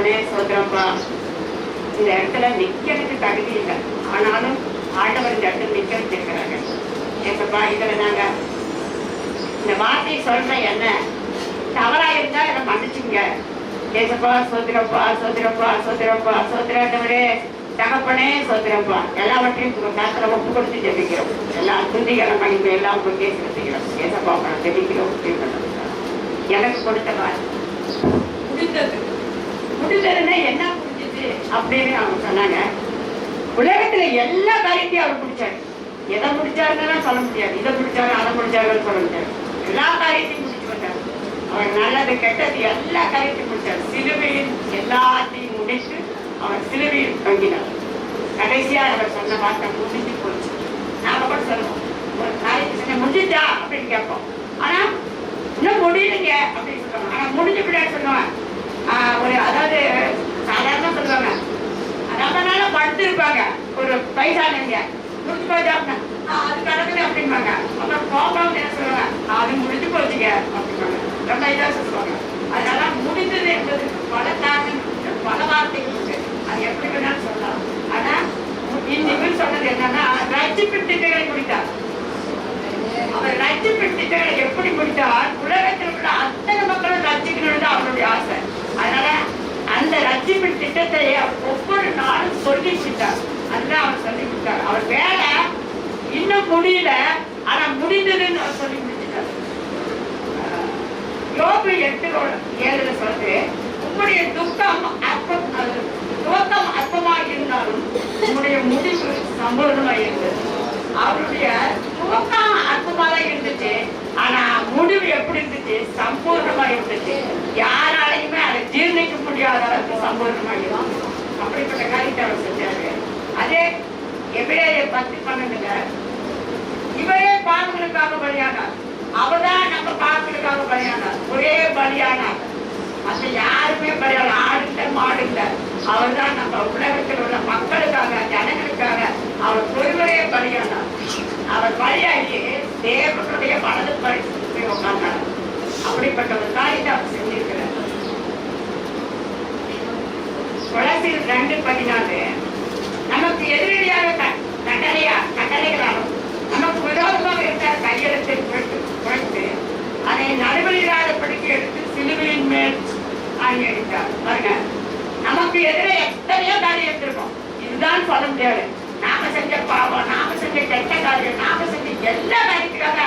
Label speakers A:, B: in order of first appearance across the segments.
A: தகப்பனே சோதரப்பா, இந்த இடத்துல நிக்கிறதுக்கு தகுதி இல்லை, ஆனாலும் ஆண்டவர் இந்த இடத்துல நிக்க வச்சிருக்கிறாங்க. ஏசப்பா, இதுல நாங்க இந்த வார்த்தையை சொல்ற என்ன தவறா இருந்தா என்ன மன்னிச்சுங்க ஏசப்பா. சோதரப்பா சோதரப்பா சோதரப்பா சோதரே தகப்பனே சோதரப்பா. எல்லாவற்றையும் காத்துல ஒப்பு கொடுத்து ஜெபிக்கிறோம். எல்லா துதிகளை மணிக்கு எல்லாம் கொண்டே செலுத்துகிறோம். ஏசப்பா ஜெபிக்கிறோம். எனக்கு கொடுத்த முடிந்தது முடிந்ததுன்னா என்ன புரிஞ்சுது அப்படின்னு அவங்க சொன்னாங்க. உலகத்துல எல்லா காரியத்தையும் அவர் பிடிச்சாரு. எதை முடிச்சாருன்னா சொல்ல முடியாது, இதை முடிச்சாரு அதை முடிச்சாருன்னு சொல்ல முடியாது. எல்லா காரியத்தையும் முடிச்சு வந்தார். அவர் நல்லது கெட்டது எல்லா காரியத்தையும் முடிச்சார். சிலுவையில் எல்லாத்தையும் முடித்து அவர் சிலுவையில் தங்கினார். கடைசியா அவர் சொன்ன வார்த்தை முடிஞ்சு போச்சு. நாம கூட சொல்லுவோம், ஒரு காரியத்தை முடிஞ்சுட்டா அப்படின்னு கேட்போம். ஆனா இன்னும் முடியலைங்க அப்படின்னு சொல்லுவாங்க. ஆனா முடிஞ்ச பிள்ளைன்னு சொல்லுவாங்க. ஒரு அதாவது சாதாரண சொல்லுவாங்க, ரொம்ப நாளும் படுத்திருப்பாங்க ஒரு வயசானவங்க, முடிஞ்சு போச்சு அப்படின்னா அது கிடக்குது அப்படின்பாங்க. அப்புறம் போகாம என்ன சொல்லுவாங்க, அது முடிஞ்சு போச்சுங்க அப்படின்பாங்க. ரொம்ப இதாக சொல்லுவாங்க. அதனால முடிந்தது என்பது பல காரணம், பல வார்த்தைகள் இருக்கு. அது எப்படி வேணாலும் சொல்லலாம். ஆனா இன்னைக்கு சொன்னது என்னன்னா, ரட்சிப்பு திட்டங்களை முடித்தார். அவர் ரட்சிப்பு திட்டங்களை எப்படி முடித்தார்? உலகத்தில் உள்ள அத்தனை மக்களும் ரட்சிக்கணும்னு அவருடைய ஆசை. அதனால அந்த ரட்சிப்பு திட்டத்தை அவர் ஒவ்வொரு நாளும் சொல்லி கொடுத்தார். அதுதான் அவர் சொல்லி கொடுத்தார். அவர் வேலை இன்னும் முடியல, ஆனா முடிந்ததுன்னு அவர் சொல்லி முடிச்சிட்டார். யோபு 8:7 சொல்றது, உங்களுடைய துக்கம் துவக்கம் அற்பமாக இருந்தாலும் உங்களுடைய முடிவு சம்பூர்ணமாக இருந்தது. அவருடைய துவக்கம் அற்பமாக இருந்துச்சு, ஆனா முடிவு எப்படி இருந்துச்சு? சம்பூர்ணமா இருந்துச்சு. யாராலையுமே அதை ஜீர்ணிக்க முடியாத அளவுக்கு சம்பூர்ணமா இருக்கும். அப்படிப்பட்ட காரியத்தை அவர் செஞ்சாரு. அதே எபிரேயர் 10:12 இவரே பாவங்களுக்காக பலியானார். அவர்தான் நம்ம பாவங்களுக்காக பலியானார். ஒரே பலியானார். மற்ற யாருமே பலியான ஆடு இல்லை, மாடு இல்லை. அவர் தான் நம்ம உலகத்தில் உள்ள மக்களுக்காக, ஜனங்களுக்காக அவர் ஒருவரே பலியானார். அவர் பலியாகி தேவனுடைய வலது பரிசுத்தத்தை உட்கார்ந்தார். அப்படிப்பட்ட ஒரு காரியத்தை அவர் செஞ்சிருக்கிறார். கொலோசியர் 2:14 நமக்கு எதிரடியாக கட்டளைகளாலும் நமக்கு விரோதமாக இருந்த கையெழுத்தை குறைத்து அதை நடுவழியாதபடிக்கு எடுத்து சிலுவையின் மேல் ஆணி அடித்தார். பாருங்க, நமக்கு எதிரே எத்தனையோ காரியம் எடுத்திருக்கோம். இதுதான் சொல்ல முடியாது. நாம செஞ்ச பாவம், நாம செஞ்ச கெட்ட காரியம், நாம செஞ்ச எல்லா காரியத்துக்காக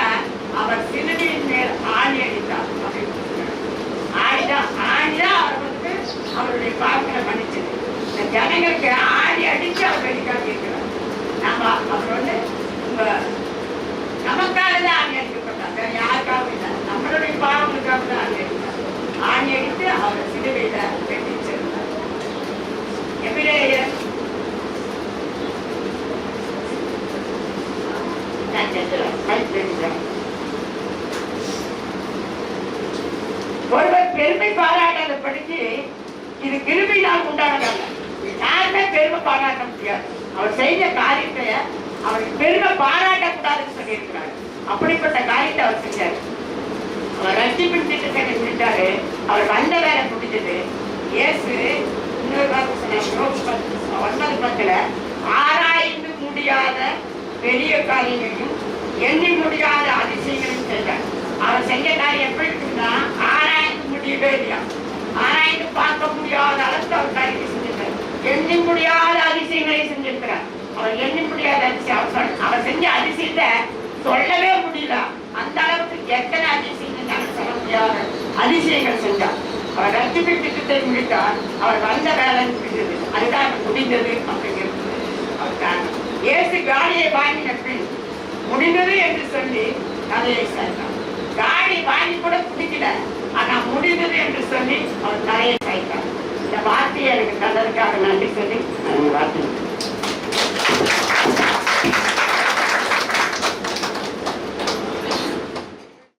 A: அவர் சிலுவையின் மேல் ஆணி அடித்தார். ஆணிதான் அவர் வந்து அவருடைய பாவங்களை மன்னிச்சது. இந்த ஜனங்களுக்கு ஆணி அடிச்சு அவர் வெளிக்காக இருக்கிறார். நாம அவர் வந்து நமக்காக தான் ஆணி அடிக்கப்பட்டார், வேற யாருக்காக இல்லை. நம்மளுடைய பாவங்களுக்காக தான் ஆணி அடித்தார். ஆணி அடித்து அவர் சிலுவையில வெட்டிச்சிருந்தார். எபிரேயர் ஒருவர் பெருமை பாராட்டாதபடிக்கு இது கிருபையினால் உண்டானதல்ல. யாருமே பெருமை பாராட்ட முடியாது. அவர் செய்த காரியத்தை அவருக்கு பெருமை பாராட்டக்கூடாதுன்னு சொல்லியிருக்கிறார். அப்படிப்பட்ட காரியத்தை அவர் செஞ்சார். அவர் ரட்சிப்பின் திட்டத்தை முடித்தாரு. அவர் வந்த வேலை முடிஞ்சது. இயேசு இன்னொரு வார்த்தை சொன்னார், 9:10 ஆராய்ந்து முடியாத பெரிய காரியங்களையும் எண்ணி முடியாத அதிசயங்களையும் செஞ்சார். அவர் செஞ்ச காரியம் எப்படி இருக்குன்னா, ஆராய்ந்து முடியவே இல்லையா, ஆராய்ந்து பார்க்க முடியாத அளவுக்கு அவர் காரியத்தை செஞ்சிருக்கார். எண்ணி முடியாத அதிசயங்களை செஞ்சிருக்கிறார். அவர் எண்ணி முடியாத அதிசயம், அவர் செஞ்ச அதிசயத்தை சொல்லவே முடியல. அந்த அளவுக்கு எத்தனை அதிசயங்கள் நாங்கள் சொல்ல முடியாத அதிசயங்கள் செஞ்சார். அவர் ரட்சிப்பு திட்டத்தை முடித்தார். அவர் வந்த வேலை முடிந்தது. அதுதான் முடிந்தது அப்படிங்கிறது அவர் காரணம். இயேசு காடியை வாங்கின பின் முடிந்தது என்று சொல்லி கதையை சேர்த்தார். காடி வாங்கி கூட பிடிக்கல, ஆனா முடிந்தது என்று சொல்லி அவர் கதையை சேர்த்தார். இந்த வார்த்தையை எனக்கு தந்ததுக்காக நன்றி சொல்லி வார்த்தை